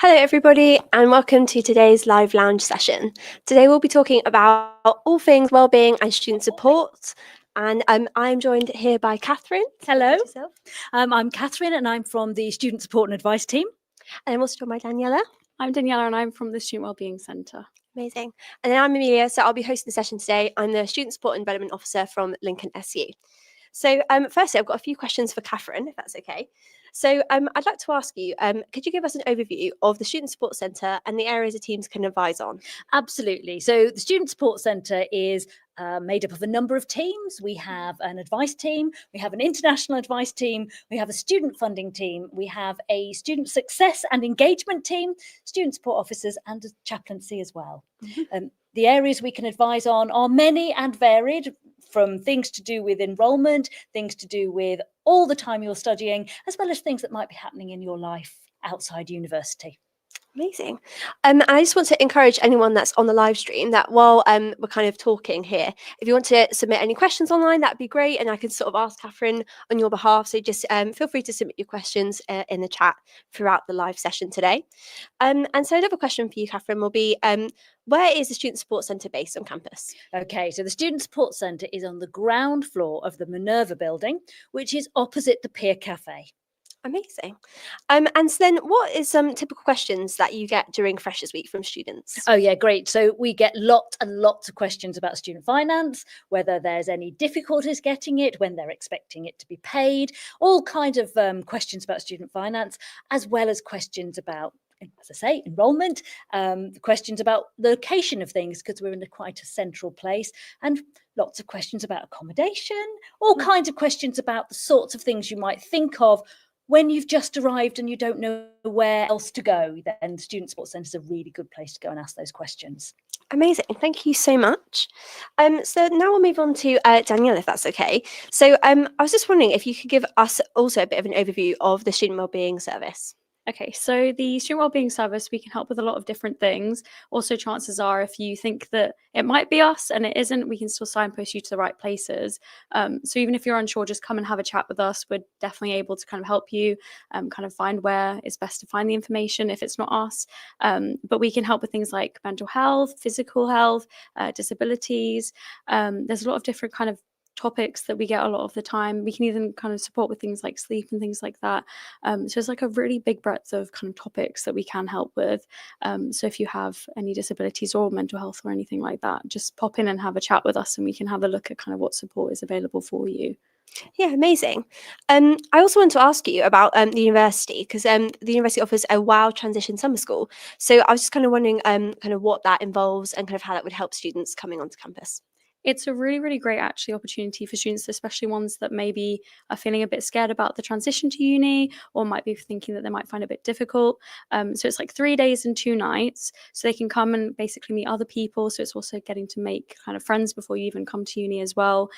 Hello, everybody, and welcome to today's live lounge session. Today, we'll be talking about all things wellbeing and student support. And I'm joined here by Catherine. Hello. Introduce yourself. I'm Catherine and I'm from the Student Support and Advice team. And I'm also joined by Daniela. I'm Daniela and I'm from the Student Wellbeing Centre. Amazing. And then I'm Amelia, so I'll be hosting the session today. I'm the Student Support and Development Officer from Lincoln SU. So firstly, I've got a few questions for Catherine, if that's okay. So I'd like to ask you, could you give us an overview of the Student Support Centre and the areas the teams can advise on? Absolutely. So the Student Support Centre is made up of a number of teams. We have an advice team, we have an international advice team, we have a student funding team, we have a student success and engagement team, student support officers and a chaplaincy as well. Mm-hmm. The areas we can advise on are many and varied, from things to do with enrolment, things to do with all the time you're studying, as well as things that might be happening in your life outside university. Amazing. And I just want to encourage anyone that's on the live stream that while we're kind of talking here, if you want to submit any questions online, that'd be great. And I can sort of ask Catherine on your behalf. So just feel free to submit your questions in the chat throughout the live session today. And so another question for you, Catherine, will be, where is the Student Support Centre based on campus? Okay, so the Student Support Centre is on the ground floor of the Minerva building, which is opposite the Pier Cafe. Amazing. And so then what is some typical questions that you get during Freshers Week from students? Oh yeah, great. So we get lots and lots of questions about student finance, whether there's any difficulties getting it, when they're expecting it to be paid, all kinds of questions about student finance, as well as questions about, as I say, enrolment, questions about the location of things, because we're in quite a central place, and lots of questions about accommodation, all kinds of questions about the sorts of things you might think of when you've just arrived and you don't know where else to go. Then the Student Support Centre is a really good place to go and ask those questions. Amazing. Thank you so much. So now we'll move on to Danielle, if that's okay. So I was just wondering if you could give us also a bit of an overview of the Student Wellbeing Service. Okay, so the Student Wellbeing Service, we can help with a lot of different things. Also, chances are if you think that it might be us and it isn't, we can still signpost you to the right places. So even if you're unsure, just come and have a chat with us. We're definitely able to kind of help you kind of find where it's best to find the information if it's not us. But we can help with things like mental health, physical health, disabilities. There's a lot of different kind of topics that we get a lot of the time. We can even kind of support with things like sleep and things like that. So it's like a really big breadth of kind of topics that we can help with. So if you have any disabilities or mental health or anything like that, just pop in and have a chat with us and we can have a look at kind of what support is available for you. Yeah, amazing. I also want to ask you about the university, because the university offers a WOW transition summer school. So I was just kind of wondering kind of what that involves and kind of how that would help students coming onto campus. It's a really, really great actually opportunity for students, especially ones that maybe are feeling a bit scared about the transition to uni or might be thinking that they might find it a bit difficult. So it's like 3 days and 2 nights. So they can come and basically meet other people. So it's also getting to make kind of friends before you even come to uni as well.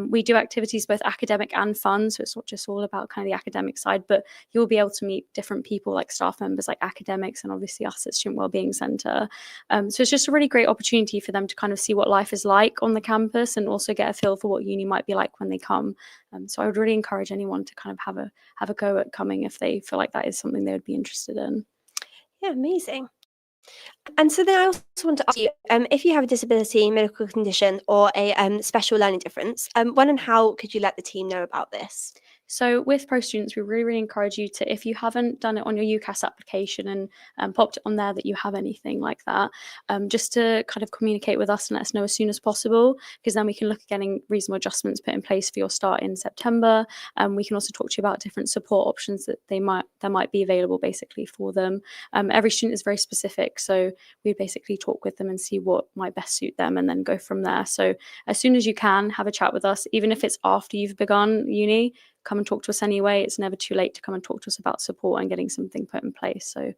We do activities both academic and fun. So it's not just all about kind of the academic side, but you'll be able to meet different people like staff members, like academics, and obviously us at Student Wellbeing Centre. So it's just a really great opportunity for them to kind of see what life is like on the campus and also get a feel for what uni might be like when they come. So I would really encourage anyone to kind of have a go at coming if they feel like that is something they would be interested in. Yeah, amazing. And so then I also want to ask you, if you have a disability, medical condition, or a special learning difference, when and how could you let the team know about this? So with pro students, we really, really encourage you to, if you haven't done it on your UCAS application and popped it on there that you have anything like that, just to kind of communicate with us and let us know as soon as possible, because then we can look at getting reasonable adjustments put in place for your start in September. We can also talk to you about different support options that might be available basically for them. Every student is very specific, so we basically talk with them and see what might best suit them and then go from there. So as soon as you can, have a chat with us, even if it's after you've begun uni. Come and talk to us anyway. It's never too late to come and talk to us about support and getting something put in place. So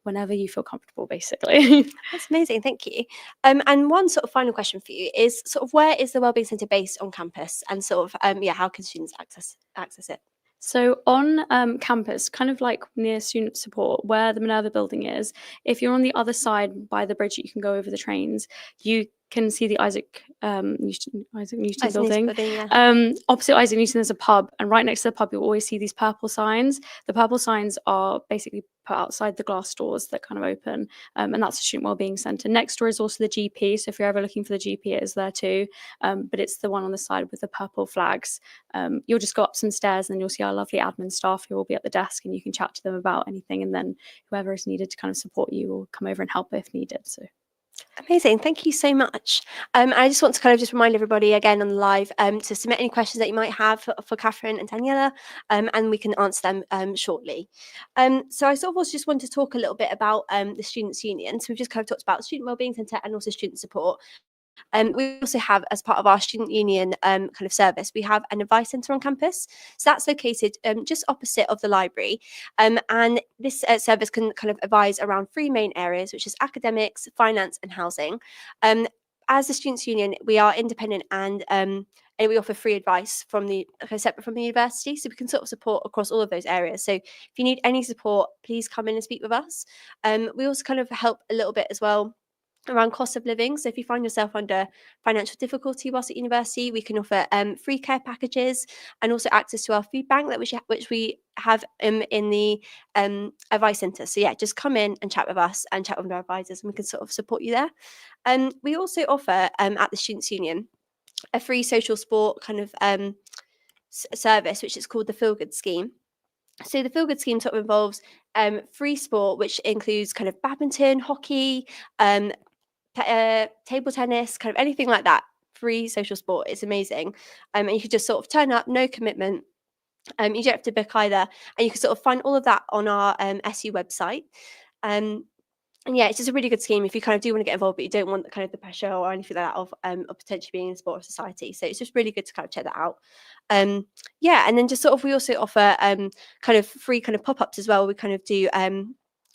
whenever you feel comfortable, basically. That's amazing, thank you. And one sort of final question for you is sort of where is the Wellbeing Centre based on campus, and sort of how can students access it? So on campus, kind of like near student support, where the Minerva building is, if you're on the other side by the bridge, you can go over the trains. You can see the Isaac Newton Isaac building. Newton building, yeah. Opposite Isaac Newton, there's a pub, and right next to the pub, you'll always see these purple signs. The purple signs are basically put outside the glass doors that kind of open, and that's the Student Wellbeing Centre. Next door is also the GP, so if you're ever looking for the GP, it is there too, but it's the one on the side with the purple flags. You'll just go up some stairs and then you'll see our lovely admin staff who will be at the desk, and you can chat to them about anything, and then whoever is needed to kind of support you will come over and help if needed. So Amazing, thank you so much. I just want to kind of just remind everybody again on the live to submit any questions that you might have for Catherine and Daniela, and we can answer them shortly. So I sort of also just wanted to talk a little bit about the Students' Union. So we've just kind of talked about Student Wellbeing Centre and also student support. We also have, as part of our Student Union kind of service, we have an advice centre on campus. So that's located just opposite of the library. And this service can kind of advise around 3 main areas, which is academics, finance and housing. As the Students' Union, we are independent and we offer free advice from the separate from the university, so we can sort of support across all of those areas. So if you need any support, please come in and speak with us. We also kind of help a little bit as well around cost of living. So if you find yourself under financial difficulty whilst at university, we can offer free care packages and also access to our food bank that which we have in the advice centre. So yeah, just come in and chat with us and chat with our advisors, and we can sort of support you there. We also offer at the Students' Union a free social sport kind of service, which is called the Feel Good Scheme. So the Feel Good Scheme sort of involves free sport, which includes kind of badminton, hockey, table tennis, kind of anything like that. Free social sport. It's amazing. And you could just sort of turn up, no commitment. You don't have to book either. And you can sort of find all of that on our SU website. And yeah, it's just a really good scheme if you kind of do want to get involved, but you don't want kind of the pressure or anything like that of potentially being in sport or society. So it's just really good to kind of check that out. Yeah, and then just sort of we also offer kind of free kind of pop-ups as well. We kind of do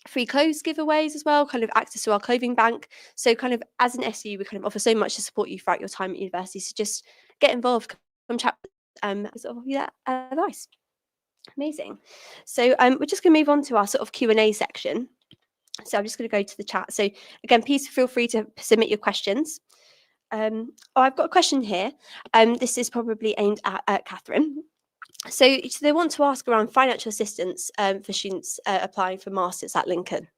free clothes giveaways as well, kind of access to our clothing bank. So kind of as an SU, we kind of offer so much to support you throughout your time at university. So just get involved, come chat, sort of offer you that advice. Amazing. So we're just going to move on to our sort of Q&A section. So I'm just going to go to the chat. So again, please feel free to submit your questions. I've got a question here. This is probably aimed at Catherine. So they want to ask around financial assistance for students applying for masters at Lincoln.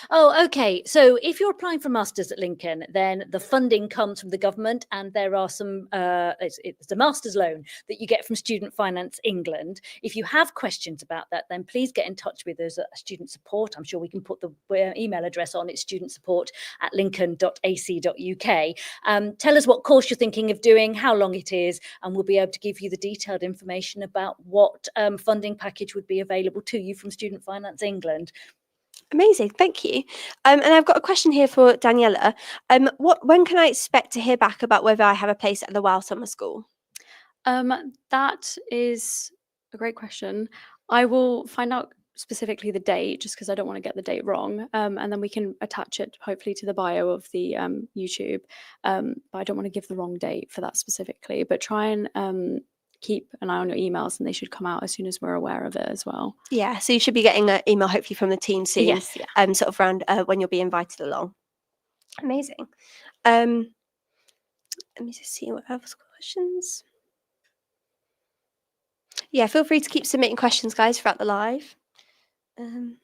Oh, okay. So if you're applying for masters at Lincoln, then the funding comes from the government, and there are some. It's a master's loan that you get from Student Finance England. If you have questions about that, then please get in touch with us at Student Support. I'm sure we can put the email address on. It's studentsupport@lincoln.ac.uk. Tell us what course you're thinking of doing, how long it is, and we'll be able to give you the detailed information about what funding package would be available to you from Student Finance England. Amazing, thank you. And I've got a question here for Daniela. When can I expect to hear back about whether I have a place at the Wow Summer School? That is a great question. I will find out specifically the date, just because I don't want to get the date wrong, and then we can attach it hopefully to the bio of the YouTube. But I don't want to give the wrong date for that specifically. But try and keep an eye on your emails, and they should come out as soon as we're aware of it as well. Yeah, so you should be getting an email hopefully from the team soon. Yes, yeah. Sort of around when you'll be invited along. Amazing. Let me just see what else questions. Yeah, feel free to keep submitting questions, guys, throughout the live. Okay,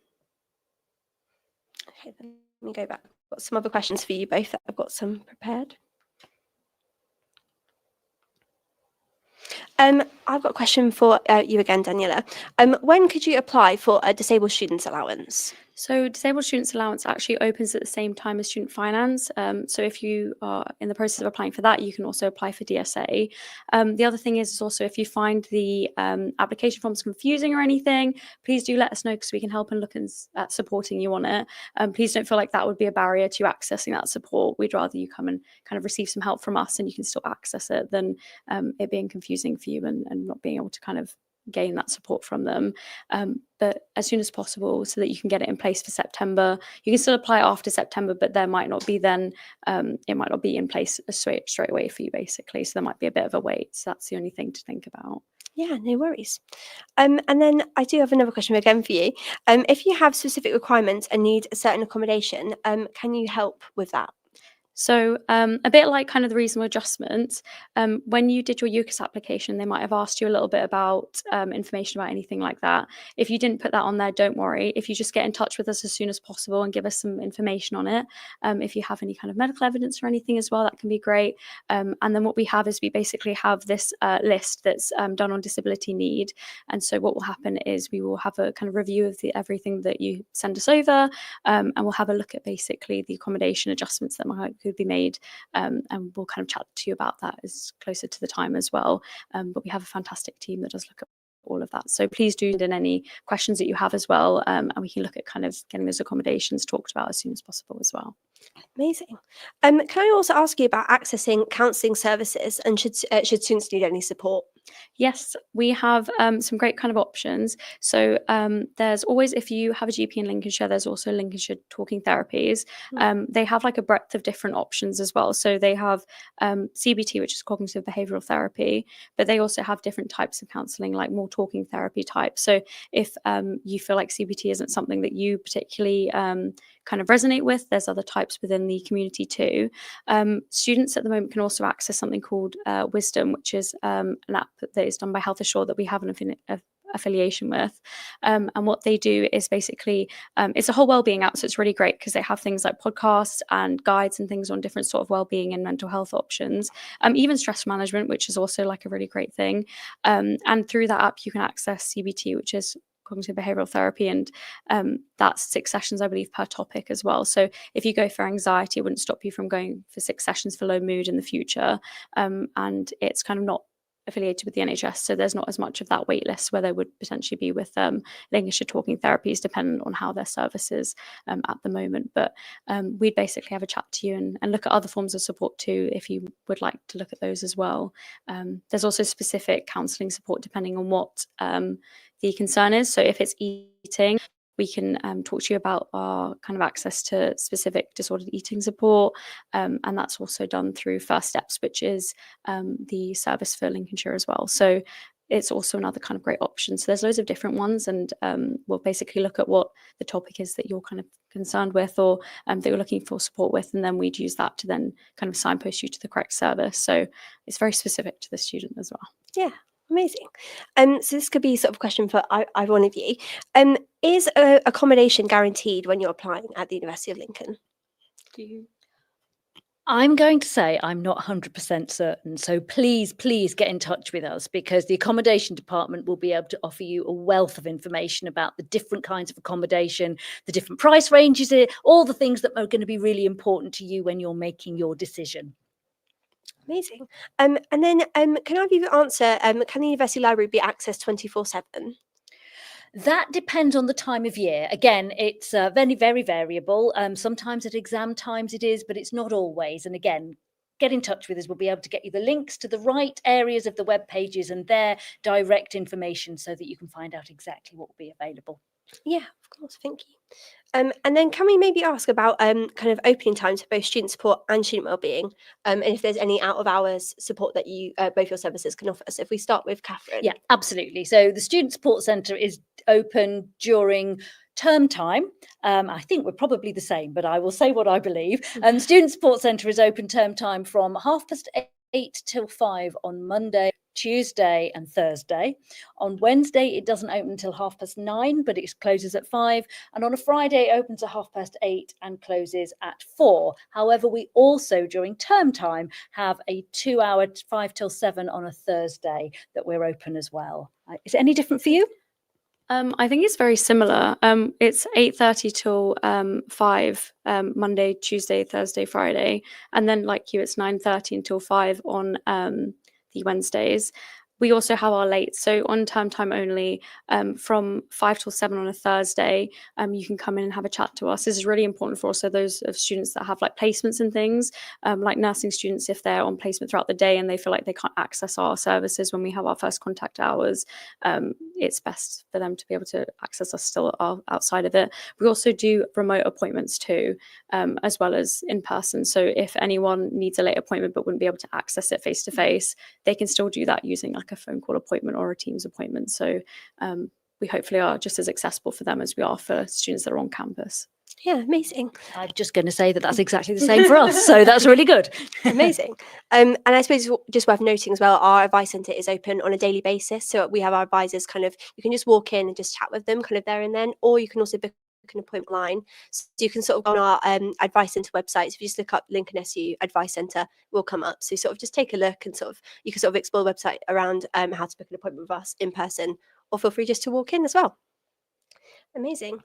let me go back. I've got some other questions for you both. I've got some prepared. I've got a question for you again, Daniela. When could you apply for a disabled students allowance? So disabled students allowance actually opens at the same time as student finance. So if you are in the process of applying for that, you can also apply for DSA. The other thing is also if you find the application forms confusing or anything, please do let us know, because we can help and look at supporting you on it. Please don't feel like that would be a barrier to accessing that support. We'd rather you come and kind of receive some help from us and you can still access it than it being confusing for you and not being able to kind of gain that support from them. But as soon as possible, so that you can get it in place for September. You can still apply after September, but there might not be then, it might not be in place straight away for you, basically. So there might be a bit of a wait. So that's the only thing to think about. Yeah, no worries. And then I do have another question again for you. If you have specific requirements and need a certain accommodation, can you help with that? So a bit like kind of the reasonable adjustments, when you did your UCAS application, they might have asked you a little bit about information about anything like that. If you didn't put that on there, don't worry. If you just get in touch with us as soon as possible and give us some information on it, if you have any kind of medical evidence or anything as well, that can be great. And then what we have is we basically have this list that's done on disability need. And so what will happen is we will have a kind of review of everything that you send us over, and we'll have a look at basically the accommodation adjustments that could be made, and we'll kind of chat to you about that as closer to the time as well. But we have a fantastic team that does look at all of that. So please do send in any questions that you have as well, and we can look at kind of getting those accommodations talked about as soon as possible as well. Amazing. Can I also ask you about accessing counselling services, and should students need any support? Yes, we have some great kind of options. So there's always, if you have a GP in Lincolnshire, there's also Lincolnshire Talking Therapies. They have like a breadth of different options as well. So they have CBT, which is cognitive behavioural therapy, but they also have different types of counselling, like more talking therapy type. So if you feel like CBT isn't something that you particularly kind of resonate with, there's other types within the community too. Students at the moment can also access something called Wisdom, which is an app that is done by Health Assured that we have an affiliation with. And what they do is basically, it's a whole wellbeing app, so it's really great because they have things like podcasts and guides and things on different sort of wellbeing and mental health options, even stress management, which is also like a really great thing. And through that app, you can access CBT, which is cognitive behavioral therapy, and that's 6 sessions, I believe, per topic as well. So if you go for anxiety, it wouldn't stop you from going for 6 sessions for low mood in the future. And it's kind of not affiliated with the NHS, so there's not as much of that wait list where there would potentially be with Lincolnshire Talking Therapies, dependent on how their service is at the moment. But we'd basically have a chat to you and look at other forms of support too, if you would like to look at those as well. There's also specific counselling support depending on what the concern is. So if it's eating, we can talk to you about our kind of access to specific disordered eating support, and that's also done through First Steps, which is the service for Lincolnshire as well. So it's also another kind of great option. So there's loads of different ones, and we'll basically look at what the topic is that you're kind of concerned with, or that you're looking for support with, and then we'd use that to then kind of signpost you to the correct service. So it's very specific to the student as well. Yeah. Amazing. So this could be sort of a question for either one of you. Is accommodation guaranteed when you're applying at the University of Lincoln? I'm going to say I'm not 100% certain. So please get in touch with us, because the accommodation department will be able to offer you a wealth of information about the different kinds of accommodation, the different price ranges, all the things that are going to be really important to you when you're making your decision. Amazing. And then can I have you answer, can the University Library be accessed 24/7? That depends on the time of year. Again, it's very, very variable. Sometimes at exam times it is, but it's not always. And again, get in touch with us. We'll be able to get you the links to the right areas of the web pages and their direct information so that you can find out exactly what will be available. Yeah, of course. Thank you. And then can we maybe ask about kind of opening times for both student support and student wellbeing, and if there's any out of hours support that you both your services can offer? So if we start with Catherine. Yeah, absolutely. So the Student Support Centre is open during term time. I think we're probably the same, but I will say what I believe. Student Support Centre is open term time from 8:30 till 5 on Monday, Tuesday and Thursday. On Wednesday, it doesn't open until 9:30, but it closes at 5. And on a Friday, it opens at 8:30 and closes at 4. However, we also, during term time, have a 2-hour 5 till 7 on a Thursday that we're open as well. Is it any different for you? I think it's very similar. It's 8:30 till 5, Monday, Tuesday, Thursday, Friday. And then like you, it's 9:30 until 5 on the Wednesdays. We also have our late, so on term time only, from 5 till 7 on a Thursday, you can come in and have a chat to us. This is really important for also those of students that have like placements and things, like nursing students, if they're on placement throughout the day and they feel like they can't access our services when we have our first contact hours, it's best for them to be able to access us still outside of it. We also do remote appointments too, as well as in person. So if anyone needs a late appointment but wouldn't be able to access it face to face, they can still do that using like a phone call appointment or a Teams appointment. So we hopefully are just as accessible for them as we are for students that are on campus. Yeah, amazing. I'm just going to say that that's exactly the same for us. So that's really good. Amazing. And I suppose just worth noting as well, our advice centre is open on a daily basis. So we have our advisors kind of, you can just walk in and just chat with them kind of there and then, or you can also book an appointment line. So you can sort of go on our advice centre website. So if you just look up Lincoln SU Advice Centre, will come up. So sort of just take a look and sort of, you can sort of explore the website around how to book an appointment with us in person, or feel free just to walk in as well. Amazing.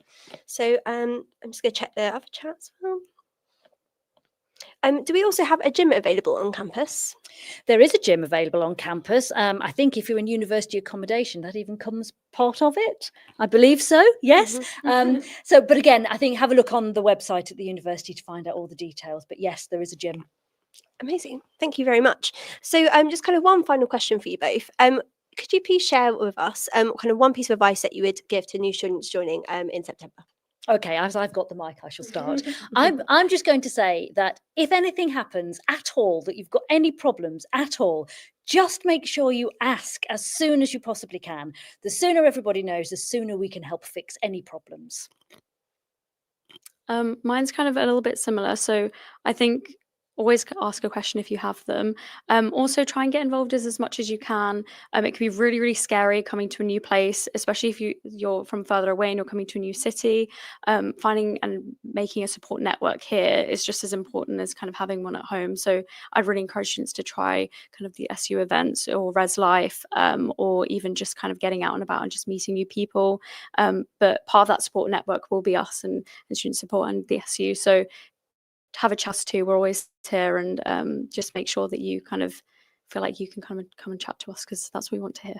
So I'm just going to check the other chat as well. Do we also have a gym available on campus? There is a gym available on campus. I think if you're in university accommodation, that even comes part of it. I believe so. Yes. But again, I think have a look on the website at the university to find out all the details. But yes, there is a gym. Amazing. Thank you very much. So just kind of one final question for you both. Could you please share with us kind of one piece of advice that you would give to new students joining in September? Okay, as I've got the mic, I shall start. I'm just going to say that if anything happens at all, that you've got any problems at all, just make sure you ask as soon as you possibly can. The sooner everybody knows, the sooner we can help fix any problems. Mine's kind of a little bit similar. So I think always ask a question if you have them. Also try and get involved as much as you can. It can be really, really scary coming to a new place, especially if you're from further away and you're coming to a new city. Finding and making a support network here is just as important as kind of having one at home. So I'd really encourage students to try kind of the SU events or Res Life, or even just kind of getting out and about and just meeting new people. But part of that support network will be us and student support and the SU. So have a chat too. We're always here, and just make sure that you kind of feel like you can come and chat to us, because that's what we want to hear.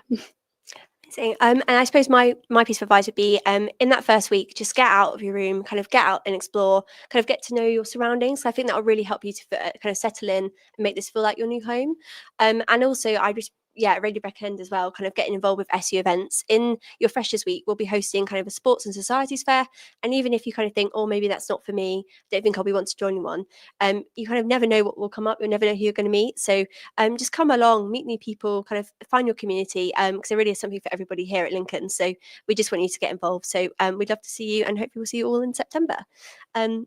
Amazing. And I suppose my piece of advice would be in that first week, just get out of your room, kind of get out and explore, kind of get to know your surroundings. So I think that will really help you to kind of settle in and make this feel like your new home. And also I just really recommend as well kind of getting involved with SU events. In your Freshers Week, we'll be hosting kind of a sports and societies fair. And even if you kind of think, oh, maybe that's not for me, don't think I'll be wanting to join one, you kind of never know what will come up. You'll never know who you're going to meet. So just come along, meet new people, kind of find your community, because there really is something for everybody here at Lincoln. So we just want you to get involved. So we'd love to see you, and hopefully we'll see you all in September. So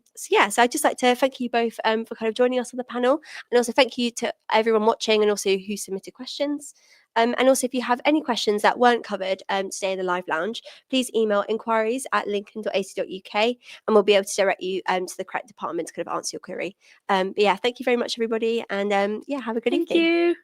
I'd just like to thank you both for kind of joining us on the panel, and also thank you to everyone watching and also who submitted questions. And also, if you have any questions that weren't covered today in the live lounge, please email inquiries@lincoln.ac.uk, and we'll be able to direct you to the correct department to kind of answer your query. But yeah, thank you very much, everybody, and have a good evening. Thank you.